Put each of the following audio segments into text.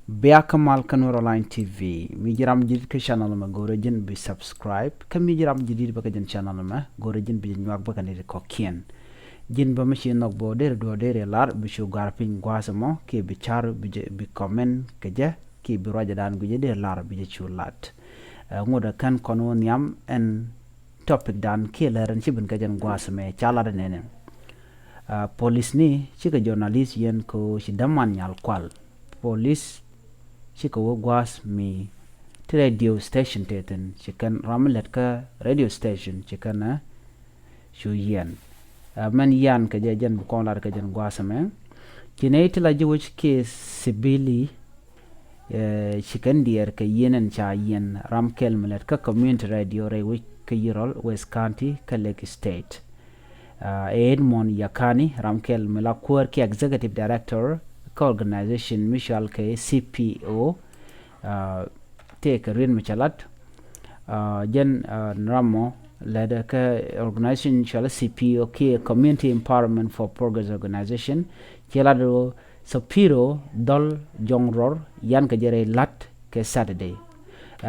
Kamal Kanura Line TV. Mijiram jidid ke channel ma gorejin bi subscribe. Ka mijiram jidid ba jen channel ma gorejin bi nyuak ba kanir ko kien. Jin ba machi nok bo der do der lar bi shu garpin gwasamo ke bi char bi comment ke je ke bi roja dan guje der lar bi je chulat. Ngoda kan kono nyam en topic dan ke leren chibin ka jen gwasame chala da nene. Police ni chika journalist yen ko shidaman nyal kual. Police chika wo gwas mi ti radio station teten chikan ramalet ka radio station chikan shu yiɛn man yiɛn ka jen bukon lar ka jen gwasame kine tila jiwich ke sibili chikan dier ka yienen cha yiɛn ramkel melet ka community radio rewi ka yirol West County ka Lake State Edmond Yakani ramkel melakur ki executive director organization Michel ke CPO take rin michalat jen ramo leda ke organization Michel CPO ke community empowerment for progress organization kelado sapiro dol jongror yan ke jere lat ke Saturday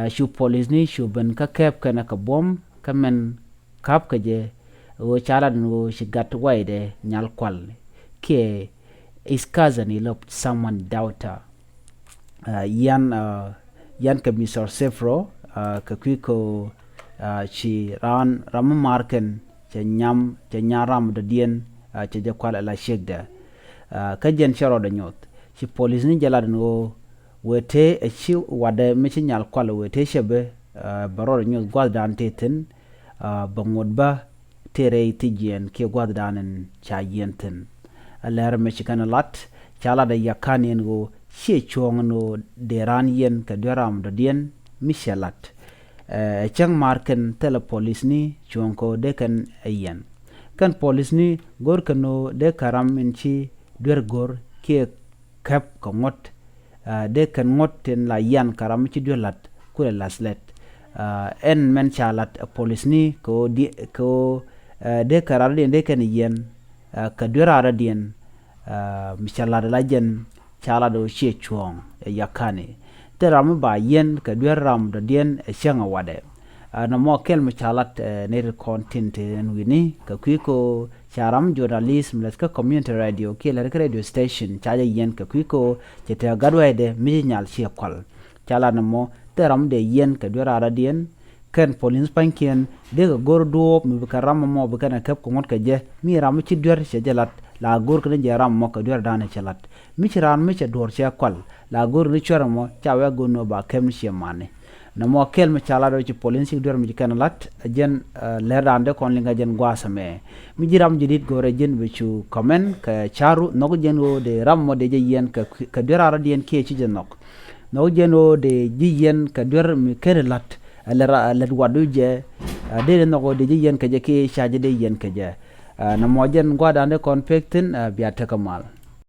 shu police ni shu ben ka kep kana ka bom kamen kap ke je o chala no shigat waydɛ nyal kual ke his cousin he loved someone daughter yan ka Mr. Sefro ka kwiko chi ran ram marken che nyam che nyaram de dien che je kwala la shegda ka jen chero de nyot chi police ni jala no wete e chi wade mi chi nyal kwala wete shebe baro nyot gwal dan teten bangod ba tere tijien ke gwal danen cha yenten Läär me chikana lat chala da yakani ngo che chong no deran yen ka deram do dien michelat chang marken tele police ni chonko de kan yen kan police ni gor kano de karam in chi der gor ke kap ko ngot de kan ngot ten la yan karam chi delat ku laslet en men chalat police ni ko de karar de kan yen ka durara dien michala la jen chala do che chuong yakani teram ba yen ka duram do dien shanga wade na mo kel michalat ne content en wini ka kwiko charam journalism les ka community radio ke la radio station chaja yen ka kwiko chete gadwede mi nyal che kwal chala na mo teram de yen ka durara dien ken police pankien de gor do mi karam mo be kana kep ko ngot ka je mi ram ci dur che jelat la gor ko je ram mo ka dur dane chelat mi ci ran mi ci dor che kwal la gor ni chora mo chawe go no ba kem che mane na mo kel mi chala do ci police dur mi kana lat jen lerande kon linga jen gwasame mi jiram jidit gore jen be ci comment ka charu no jen o de ram mo de je yen ka dur ara dien ke ci jen nok no jen o de ji yen ka dur mi kere lat la wadu je de no de yen ka je ke shaje de yen ka je na mo jen gwada ne konfektin biya ta kamal